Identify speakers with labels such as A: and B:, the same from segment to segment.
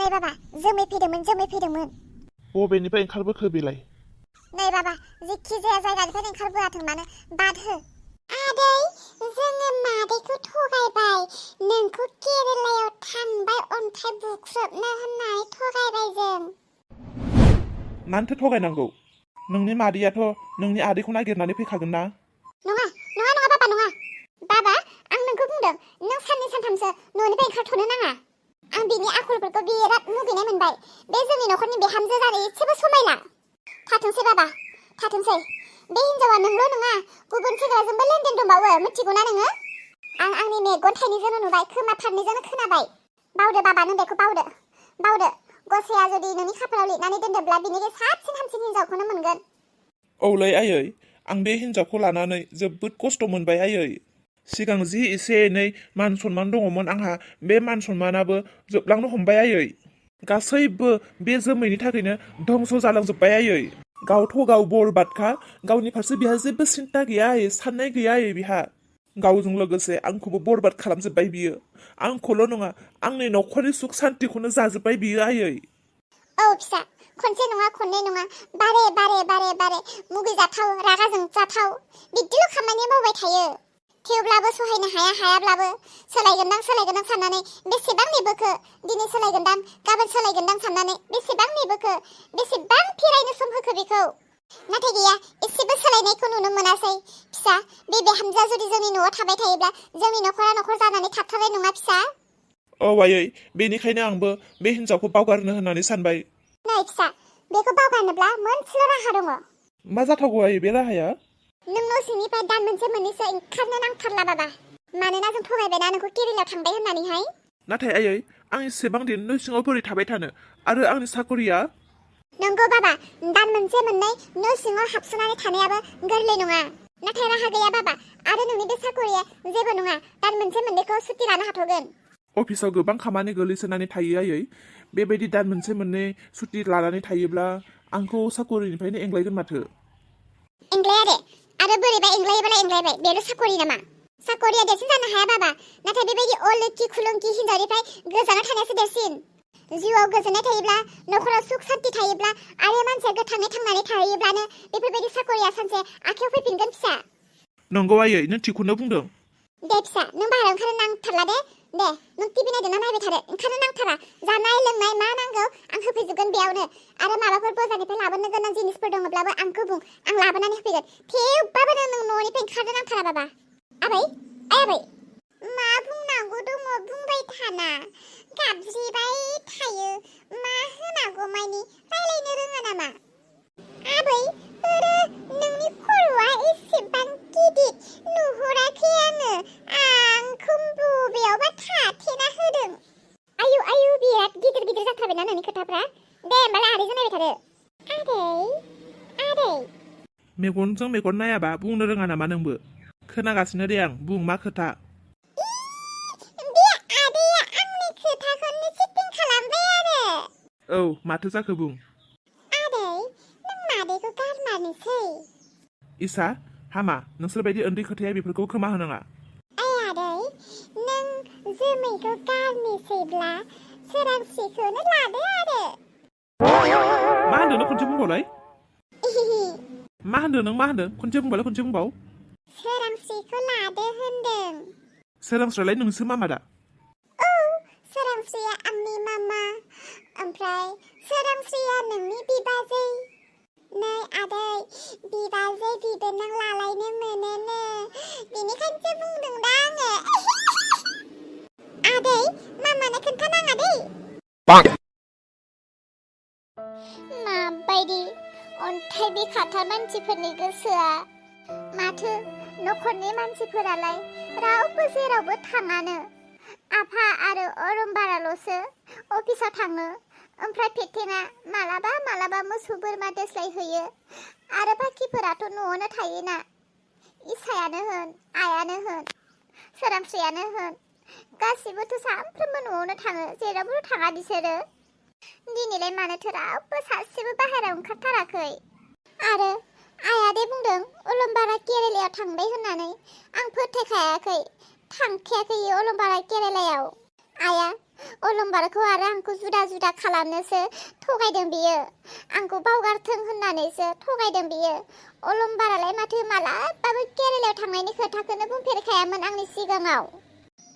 A: नै बाबा जोमै फैदोंमोन
B: बबेनिफ्राय ओंखारबोखो बेलाय
A: नै बाबा जेखि जाया जायगानिफ्राय ओंखारबोआथों मानो बाद हो आदै जोङो मादैखौ थगायबाय नोंखौ केरेलायाव थांबाय अन्थाइ बुख्रुबनो होननानै थगायबाय जों
B: मानोथो थगायनांगौ नोंनि मादैयाथ' नोंनि आदैखौ नागिरनानै फैखागोन ना
A: नङा बाबा आं नोंखौ बुंदों नों साननै सानथामसो न'निफ्राय ओंखारथ'नो नाङा आं बिनि आखलफोरखौ बिराद मुगैनाय मोनबाय बे जोंनि न'खरनि बिहामजो जानो एसेबो समायला थाथोंसै बाबा थाथोंसै बे हिनजावा नोंल' नङा गुबुन सेंग्राजोंबो लेनदेन दंबावो मिथिगौना नोङो आं आंनि मेगन थाइनैजोंनो नुबाय खोमा फारनैजोंनो खोनाबाय बावदो बाबा नों बेखौ बावदो गसाया जुदि नोंनि खाफालाव लिरनानै दोनदोंब्ला बिनिफ्राय साबसिन हामसिन हिनजावखौनो मोनगोन
B: औलै आयै आं बे हिनजावखौ लानानै जोबोद खस्थ' मोनबाय आयै सिगां जि एसे एनै मान सनमान दङमोन आंहा बे मान सनमानाबो जोबलांनो हमबाय आयै गासैबो बे जोमैनि थाखायनो धंस' जालांजोब्बाय आयै गावथ' गाव बरबादखा गावनि फारसे बिहा जेबो सिन्था गैया आयै साननाय गैया आयै बिहा गावजों लोगोसे आंखौबो बरबाद खालामजोब्बाय बियो आंखौल' नङा आंनि न'खरनि सुख सान्तिखौनो जाजोब्बाय बियो आयै
A: औ फिसा खनसे नङा खननै नङा बारे मुगैजाथाव रागा जोंजाथाव बिदिल' खामानि मावबाय थायो थेवब्लाबो सहायनो हायाब्लाबो सोलायगोनदां साननानै बेसेबां नेबोखो दिनै सोलायगोनदां गाबोन सोलायगोनदां साननानै बेसेबां नेबोखो बेसेबां फिरायनो सम होखो बेखौ नाथाय गैया एसेबो सोलायनायखौ नुनो मोनासै फिसा बे बिहामजोआ जुदि जोंनि न'आव थाबाय थायोब्ला जोंनि न'खरा न'खर जानानै थाथारनाय नङा फिसा
B: औ आयै बेनिखायनो आंबो बे हिनजावखौ बावगारनो होननानै सानबाय
A: नै फिसा बेखौ बावगारनोब्ला मोनसेल' राहा दङ
B: मा जाथावगौ आयै बे राहाया
A: नों न' सिंनिफ्राय दान मोननैसो ओंखारनो नांथारला बाबा मानोना जों थगायबायना नोंखौ केरेलायाव थांबाय होननानैहाय
B: नाथाय आयै आं एसेबां दिन न' सिङाव बोरै थाबाय थानो आरो आंनि साकरिया
A: नंगौ बाबा दान मोननै न' सिङाव हाबसोनानै थानायाबो गोरलै नङा नाथाय राहा गैया बाबा आरो नोंनि बे साकरिया जेबो नङा दान मोननैखौ सुटि लानो हाथ'गोन
B: अफिसाव गोबां खामानि गोलैसोनानै थायो आयै बेबायदि दान मोननै सुटि लानानै थायोब्ला आंखौ साकरिनिफ्रायनो एंग्लायगोन माथो
A: एंग्लाया दे आरो बोरैबा एंग्लायोबालाय एंग्लायबाय बेल' साकरि नामा साकरिया देरसिन जानो हाया बाबा नाथाय बेबायदि अलखि खुलुंखि हिनजावनिफ्राय गोजानाव थानायासो देरसिन जिउआव गोजोननाय थायोब्ला न'खराव सुख सान्ति थायोब्ला आरो मानसिया गोथाङै थांनानै थायोब्लानो बेफोरबायदि साकरिया सानसे आखायाव फैफिनगोन फिसा
B: नंगौ आयै नों थिगखौनो बुंदों
A: दे फिसा नों बाहेरायाव ओंखारनो नांथारला दे नों टिभि नायदोंना नायबाय थादो ओंखारनो नांथारा जानाय लोंनाय मा नांगौ आं होफैजोबगोन बेयावनो आरो माबाफोर बाजारनिफ्राय लाबोनो गोनां जिनिसफोर दङब्लाबो आंखौ बुं आं लाबोनानै होफैगोन थेवबाबो नों न'निफ्राय ओंखारनो नांथारा बाबा आबै मा बुंनांगौ दङ बुंबाय थाना गाबज्रिबाय थायो मा होनांगौ मानि रायलायनो रोङा नामा आबै नोंनि खर'आ एसेबां गिदिर नुहुराखै आंखौ बबेयावबा थाथेना होदों आयु बिराद गिदिर जाथारबायना नोंनि खोथाफ्रा दे होमबालाय आदैजों नायबाय थादो आदै
B: मेगनजों मेगन नायाबा बुंनो रोङा नामा नोंबो खोनागासिनो दे आं बुं मा खोथा
A: बे आदैया आंनि खोथाखौनो चिटिं खालामबाय आरो
B: औ माथो जाखो बुं
A: आदै नों मादैखौ गारमारनोसै
B: इसा हामा नोंसोरबायदि उन्दै खोथाया बेफोरखौ खोमा होनाङा
A: आदै नों जोमैखौ गारनोसैब्ला सोरांस्रिखौनो लादो आरो
B: मा होनदों नों खनसे बुंबावलाय मा होनदों खनसे बुंबाव
A: सोरांस्रिखौ लादो होनदों
B: सोरांस्रियालाय नोंसो मामा दा
A: औ सोरांस्रिया आंनि मामा ओमफ्राय सोरांस्रिया नोंनि बिबाजै नै आदै बिबाजै बिबोनां लालायनो मोनोनो बेनिखायनोसो बुंदों दा आङो आदै मामानो खोन्थानाङा दै माबायदि अन्थाइ बिखाथार मानसिफोरनि गोसोआ माथो न'खरनि मानसिफोरालाय रावबो जेरावबो थाङानो आफा आरो अरम्बाराल'सो अफिसाव थाङो ओमफ्राय पेटेंआ मालाबा मोसौ बोरमा दोस्लायहैयो आरो बाखिफोराथ' न'आवनो थायोना इसायानो होन आयानो होन सोरांस्रियानो होन गासिबोथ' सानफ्रोमबो न'आवनो थाङो जेरावबो थाङा बिसोरो दिनैलाय मानोथो रावबो सासेबो बाहेरायाव ओंखारथाराखै आरो आइया दे बुंदों अलंबारा केरेलायाव थांबाय होननानै आं फोथायखायाखै थांखायाखै अलंबारा केरेलायाव आइया अलंबारखौ आरो आंखौ जुदा जुदा खालामनोसो थगायदों बियो आंखौ बावगारथों होननानैसो थगायदों बियो अलंबारालाय माथो मालाबाबो केरेलायाव थांनायनि खोथाखौनो बुंफेरखायामोन आंनि सिगाङाव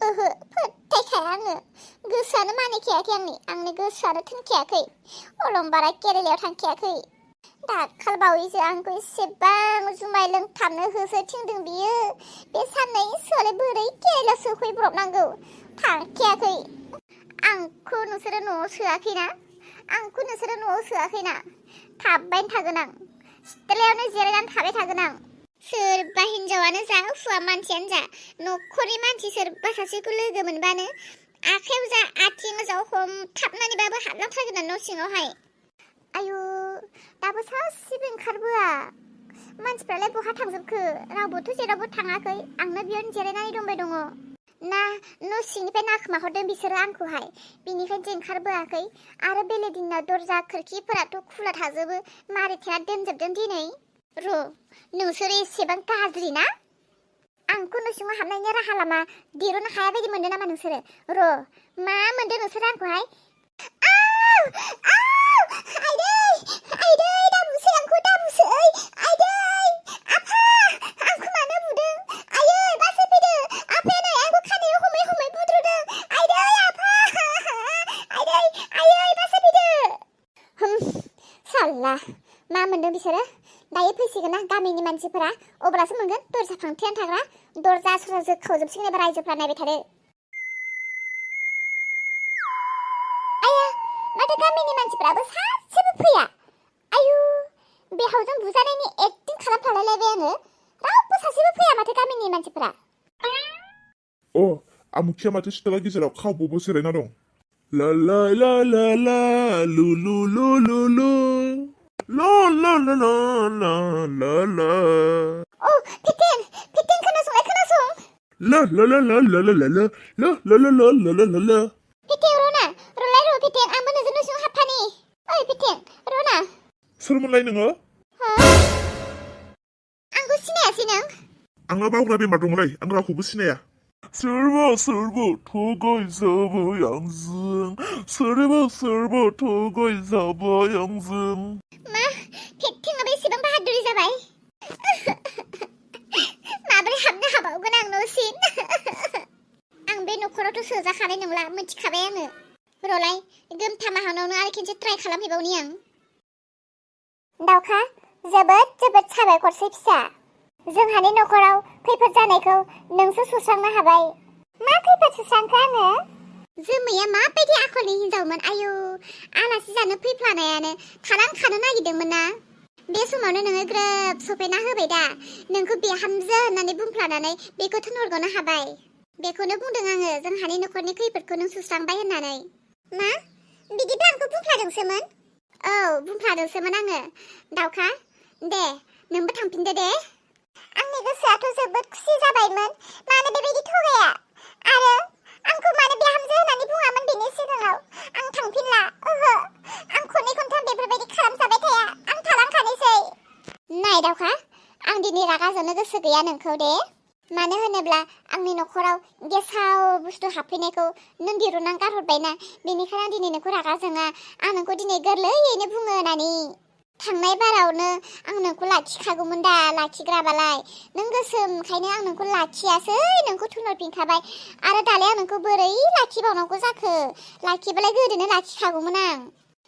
A: ओहो फोथायखाया आङो गोसोआनो मानिखायाखै आंनि गोसोआनो थोनखायाखै अलंबारा केरेलायाव थांखायाखै दाखाल बावैसो आंखौ एसेबां जुमाय लोंथाबनो होसो थिनदों बियो बे साननैसोलाय बोरै केरेलायाव सौफैब्रबनांगौ थांखायाखै आंखौ नोंसोरो न'आव सोआखैना थाबायनो थागोन आं सिथ्लायावनो जिरायनानै थाबाय थागोन आं सोरबा हिनजावानो जा हौवा मानसियानो जा न'खरनि मानसि सोरबा सासेखौ लोगो मोनबानो आखायाव जा आथिङाव जा हमथाबनानैबाबो हाबलांथारगोन आं न' सिङावहाय आयु दाबो सासेबो ओंखारबोआ मानसिफ्रालाय बहा थांजोबखो रावबोथ' जेरावबो थाङाखै आंनो बेयावनो जिरायनानै दंबाय दङ ना न' सिंनिफ्राय नाखोमाहरदों बिसोरो आंखौहाय बिनिखायनो ओंखारबोआखै आरो बेलेग दिनाव दरजा खोरखिफोराथ' खुला थाजोबो मारैथाया दोनजोबदों दिनै र' नोंसोरो एसेबां गाज्रि ना आंखौ न' सिङाव हाबनायनि राहा लामा दिरुननो हाया बायदि मोनदों नामा नोंसोरो र' मा मोनदों नोंसोरो आंखौहाय आइदै दाबुसै आंखौ दाबुसै आइदै आफा आंखौ मानो बुदों आयै बासै फैदो आफाया नै आंखौ खानायाव हमै हमै बुद्रुदों आइदै आफा आइयै बासै फैदो साल्ला मा मोनदों बिसोरो दायो फैसिगोन ना गामिनि मानसिफोरा अब्लासो मोनगोन दरजा फांथेनानै थाग्रा दरजा सरजा खावजोबसिगोन एबार रायजोफ्रा नायबाय थादो माथो गामिनि मानसिफ्राबो सासेबो फैया आयु बेहावजों बुजानायनि एक्टिं खालामफ्लालायबाय आङो रावबो सासेबो फैया माथो गामिनि मानसिफ्रा
B: आमुखिया माथो सिथ्ला गेजेराव खावबोबो जिरायना दं ला ला ला ला ला लु लु लु लु लु ला ला ला ला ला ला ला
A: फिटेन खोनासं
B: ला ला ला ला ला ला ला ला ला ला ला ला ला ला ला
A: फिटेन रलाय र' फिटेन आंबो नोंजों न' सिङाव हाबफानि ओइ फिटेन रना
B: सोरमोनलाय नोङो
A: आंखौ सिनायासै नों
B: आंहा बावग्रा बेमार दंलै आं रावखौबो सिनाया सोरबा थगायजाबाय आंजों सोरबा थगायजाबाय आंजों
A: मा फिटेनाबो एसेबां बाहादुरि जाबाय माबोरै हाबनो हाबावगोन आं न'सिम आं बे न'खरावथ' सोजाखानाय नंला मिथिखाबाय आङो रलाय गोमथामाहानावनो आरो खेनसे ट्राइ खालामहैबावनि आं दावखा जोबोद साबायखरसै फिसा जोंहानि न'खराव खैफोद जानायखौ नोंसो सुस्रांनो हाबाय मा खैफोद सुस्रांखो आङो जोमैया माबायदि आखलनि हिनजावमोन आयु आलासि जानो फैफ्लानायानो थालांखानो नागिरदोंमोन ना बे समावनो नोङो ग्रोब सफैना होबाय दा नोंखौ बिहामजो होननानै बुंफ्लानानै बेखौ थोनहरग'नो हाबाय बेखौनो बुंदों आङो जोंहानि न'खरनि खैफोदखौ नों सुस्रांबाय होननानै मा बिदिबा आंखौ बुंफ्लादोंसोमोन औ बुंफ्लादोंसोमोन आङो दावखा दे नोंबो थांफिनदो दे आंनि गोसोआथ' जोबोद खुसि जाबायमोन मानो बेबायदि थगाया आरो आंखौ मानो बिहामजो होननानै बुङामोन बेनि सिगाङाव आं थांफिनला ओहो आं खननै खनथाम बेफोरबायदि खालामजाबाय थाया आं थालांखानोसै नाय दावखा आं दिनै रागा जोंनो गोसो गैया नोंखौ दे मानो होनोब्ला आंनि न'खराव गेसाव बुस्थु हाबफैनायखौ नों दिरुननानै गारहरबायना बेनिखायनो आं दिनै नोंखौ रागा जोङा आं नोंखौ दिनै गोरलैयैनो बुङो होननानै थांनाय बारावनो आं नोंखौ लाखिखागौमोन दा लाखिग्राबालाय नों गोसोमखायनो आं नोंखौ लाखियासै नोंखौ थुनहरफिनखाबाय आरो दालाय आं नोंखौ बोरै लाखिबावनांगौ जाखो लाखिबालाय गोदोनो लाखिखागौमोन आं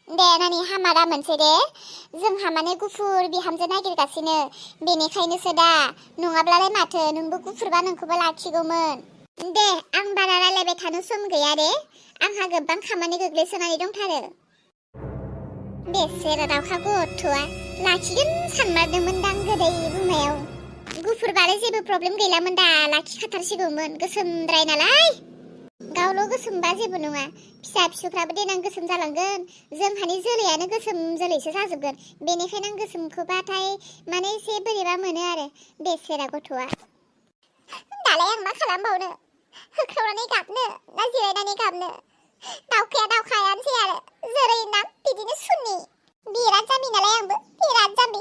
A: दे नानि हामा दा मोनसै दे जोंहा माने गुफुर बिहामजो नागिरगासिनो बेनिखायनोसो दा नङाब्लालाय माथो नोंबो गुफुरबा नोंखौबो लाखिगौमोन दे आं बारा रायलायबाय थानो सम गैया दे आंहा गोबां खामानि गोग्लैसोनानै दंथारो बेसेरा दावखा गथ'आ लाखिगोन सानमारदोंमोनदां गोदै बुंनायाव गुफुरबालाय जेबो प्रब्लेम गैलामोन दा लाखिखाथारसिगौमोन गोसोमद्राय नालाय गावल' गोसोमबा जेबो नङा फिसा फिसौफ्राबो देनां गोसोम जालांगोन जोंहानि जोलैयानो गोसोम जोलैसो जाजोबगोन बेनिखायनो आं गोसोमखौबाथाय माने एसे बोरैबा मोनो आरो बेसेरा गथ'आ दालाय आं मा खालामबावनो होख्रावनानै गाबनो ना जिरायनानै गाबनो दावखाया दावखायानोसै आरो जोरैना बिदिनो सुननि बिराद जाम्बि नालाय आंबो बिराद जाम्बि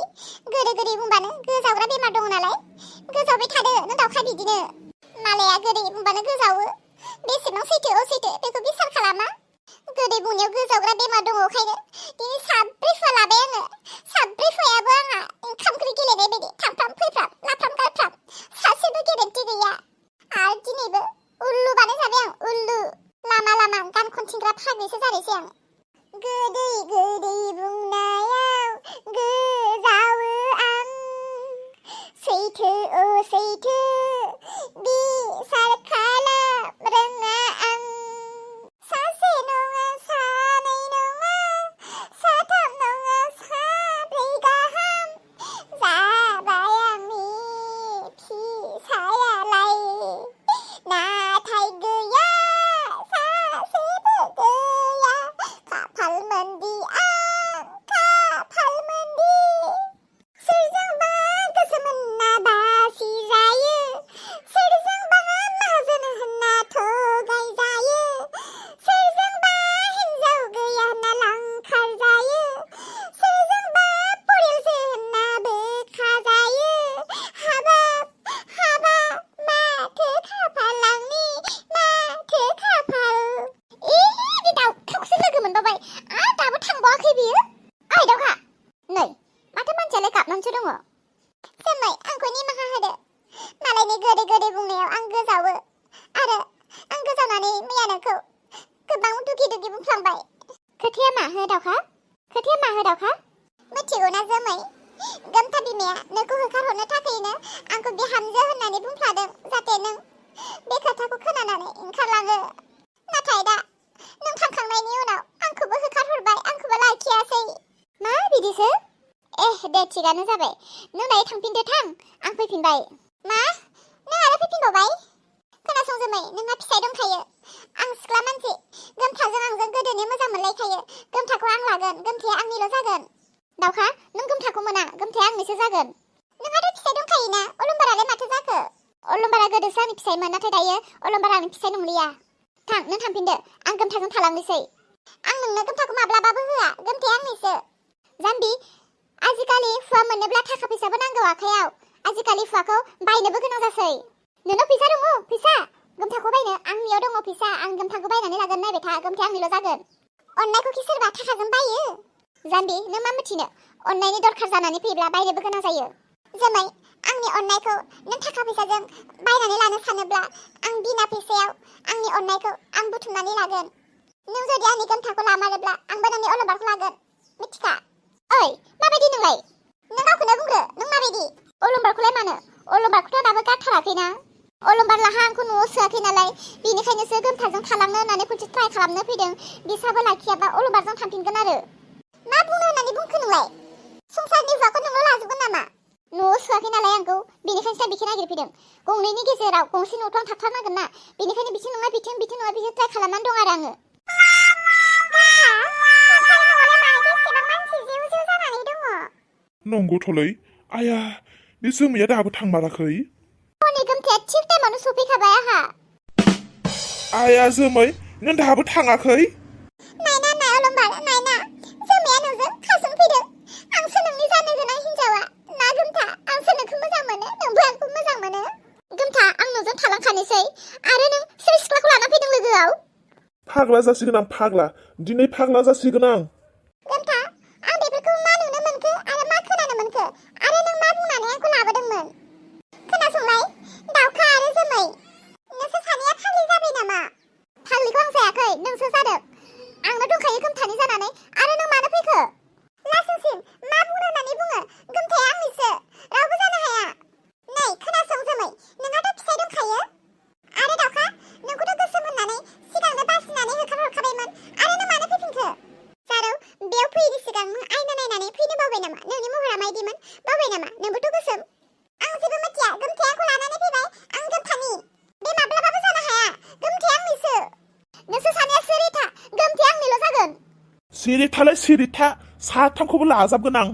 A: गोदै बुंबानो गोजावग्रा बेमार दङ नालाय गोजावबाय थादो नों दावखा बिदिनो मालाया गोदै बुंबानो गोजावो बेसेबां सैथो बेखौ बिसार खालामा गौनियाव गोजावग्रा बेमार दङ ओंखायनो दिनै साब्रैफा लाबाय आङो साब्रैफायाबो आंहा ओंखाम ओंख्रि गेलेनाय बायदि थांफ्राम फैफ्राम लाफ्राम गारफ्राम सासेबो गेरेन्टि गैया आरो दिनैबो उल्लु बानायजाबाय आं उल्लु लामा लामा गान खनथिंग्रा फाग्लिसो जानायसै आं गोदै गोदै बुंनायाव गोजावो आं सैथो ओ सैथो बिसार खालाम रोङा आं सासे नङा सानै नङा साथाम नङा साब्रै गाहाम जाबाय आंनि फिसायालाय नाथाय गैया सासेबो गैया खाफाल मोनदि आं खाफाल मोनदि सोरजोंबा गोसोम होनना बासि जायो सोरजोंबा माहाजोन होनना थगाय जायो सोरजोंबा हिन्जाव गैया होनना लांखार जायो सोरजोंबा परिलसो होनना बोखा जायो हाबाब हाबाब माथो खाफाल आंनि माथो खाफाल बे दाउखाखौसो लोगो मोनबावबाय दाबो थांबावाखै बियो ओइ दाउखा नै माथो मानसियालाय गाबनानैसो दङ जोमै आंखौ निमाहा होदो मालायनि गोदै गोदै बुंनायाव आं गोजावो आरो आं गोजावनानै मैया नोंखौ गोबां दुगि दुगि बुंफ्लांबाय खोथाया मा हो दाउखा खोथाया मा हो दाउखा मिथिगौना जोमै गोमथा बिमाया नोंखौ होखारहरनो थाखायनो आंखौ बिहामजो होननानै बुंफ्लादों जाहाथे नों बे खोथाखौ खोनानानै ओंखारलाङो नाथाय दा नों थांखांनायनि उनाव आंखौबो होखारहरबाय आंखौबो लाखियासै मा बिदिसो दे थिगानो जाबाय नों दायो थांफिनदो थां आं फैफिनबाय मा नों आरो फैफिनबावबाय खोनासं जोमै नोंहा फिसाय दंखायो आं सिख्ला मानसि गोमथाजों आंजों गोदोनि मोजां मोनलायखायो गोमथाखौ आं लागोन गोमथाया आंनिल' जागोन दाउखा नों गोमथाखौ मोना गोमथाया आंनिसो जागोन नोंहाथ' फिसाय दंखायोना अलंबारालाय माथो जाखो अलंबारा गोदोसो आंनि फिसायमोन नाथाय दायो अलंबारा आंनि फिसाय नंलिया थां नों थांफिनदो आं गोमथाजों थालांनोसै आं नोंनो गोमथाखौ माब्लाबाबो होआ गोमथाया आंनिसो जाम्बि आजिखालि हुवा मोननोब्ला थाखा फैसाबो नांगौ आखायाव आजिखालि हुवाखौ बायनोबो गोनां जासै नोंनाव फैसा दङ फैसा गोमथाखौ बायनो आंनियाव दङ फैसा आं गोमथाखौ बायनानै लागोन नायबाय था गोमथाया आंनिल' जागोन अननायखौ कि सोरबा थाखाजों बायो जाम्बि नों मा मिथिनो अननायनि दरखार जानानै फैब्ला बायनोबो गोनां जायो जोमै आंनि अननायखौ नों थाखा फैसाजों बायनानै लानो सानोब्ला आं बिना फैसायाव आंनि अननायखौ आं बुथुमनानै लागोन नों जुदि आंनि गोमथाखौ लामारोब्ला आंबो नोंनि अलंबारखौ लागोन मिथिखा ओइ माबायदि नोंलाय नों गावखौनो बुंग्रो नों माबायदि अलंबारखौलाय मानो अलंबारखौथ' दाबो गारथाराखैना अलंबार लाहा आंखौ न'आव सोआखै नालाय बेनिखायनोसो गोमथाजों थालांनो होननानै खनसे ट्राइ खालामनो फैदों बिसाबो लाखियाबा अलंबारजों थांफिनगोन आरो मा बुंनो होननानै बुंखो नोंलाय संसारनि हुवाखौ नोंल' लाजोबगोन नामा न'आव सोआखै नालाय आंखौ बेनिखायनोसो बिखौ नागिरफैदों गंनैनि गेजेराव गंसे न'थ' आं थाथारनांगोन ना बेनिखायनो बिथिं नङा बिथिं नङा बिथिं ट्राइ खालामनानै दं आरो आङो
B: नंगौथ'लै आया बे जोमैया दाबो थांमाराखै
A: हनै गोमथाया थिग टाइमावनो सफैखाबाय आहा
B: आया जोमै नों दाबो थाङाखै
A: नायना नाय अलंबार नायना जोमैया नोंजों खारसन फैदों आंसो नोंनि जानो गोनां हिन्जावा ना गोमथा आंसो नोंखौ मोजां मोनो नोंबो आंखौ मोजां मोनो गोमथा आं नोंजों थालांखानोसै आरो नों सोर सिख्लाखौ लाना फैदों लोगोआव
B: फाग्ला जासिगोन आं फाग्ला दिनै फाग्ला जासिगोन आं
A: गोमथा आं बेफोरखौ मा नुनो मोनखो आरो मा खोनानो मोनखो आरो नों मा बुंनानै आंखौ लाबोदोंमोन खोनासंलाय दाउखा आरो जोमै नोंसोर सानैया फाग्लि जाबाय नामा फाग्लिखौ आं जायाखै नोंसो जादों आंनो दंखायो गोमथानि जानानै आरो नों मानो फैखो लासिंसिं मा बुंनो होननानै बुङो गोमथाया आंनिसो रावबो जानो हाया नै खोनासं जोमै नोंहाथ' फिसाय दंखायो आरो दाउखा नोंखौथ' गोसोम होननानै सिगांनो बासिनानै होखारहरखाबायमोन आरो नों मानो फैफिनखो जारौ बेयाव फैयैनि सिगां नों आयना नायनानै फैनो बावबाय नामा नोंनि महरा मायदिमोन बावबाय नामा नोंबोथ' गोसोम आं जेबो मिथिया गोमथाया आंखौ लानानै फैबाय आं गोमथानि बे माब्लाबाबो जानो हाया गोमथाया आंनिसो नोंसोर सानैया सिरिथा गोमथाया आंनिल' जागोन
B: सिरिथालाय सिरिथा साथामखौबो लाजाबगोन आं